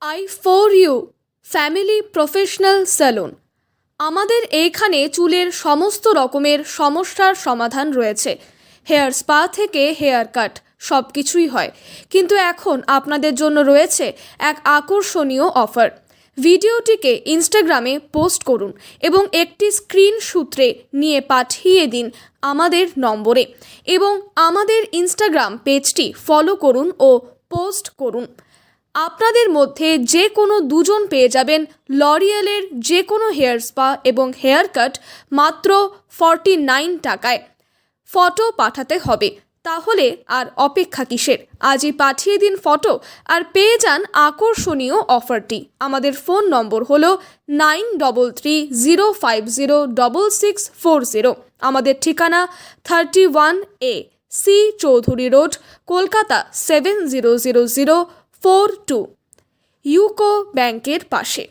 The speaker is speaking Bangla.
i4u family professional salon. আমাদের এইখানে চুলের সমস্ত রকমের সমস্যার সমাধান রয়েছে। হেয়ার স্পা থেকে হেয়ার কাট সব কিছুই হয়, কিন্তু এখন আপনাদের জন্য রয়েছে এক আকর্ষণীয় অফার। ভিডিওটিকে ইনস্টাগ্রামে পোস্ট করুন এবং একটি স্ক্রিনশটে নিয়ে পাঠিয়ে দিন আমাদের নম্বরে এবং আমাদের ইনস্টাগ্রাম পেজটি ফলো করুন ও পোস্ট করুন। আপনাদের মধ্যে যে কোনো দুজন পেয়ে যাবেন লরিয়েলের যে কোনো হেয়ার স্পা এবং হেয়ার কাট মাত্র 49 টাকায়। ফটো পাঠাতে হবে, তাহলে আর অপেক্ষা কিসের? আজই পাঠিয়ে দিন ফটো আর পেয়ে যান আকর্ষণীয় অফারটি। আমাদের ফোন নম্বর হলো 9330506640। আমাদের ঠিকানা 31A C Chowdhury road, Kolkata 700042। UCO ব্যাংকের পাশে।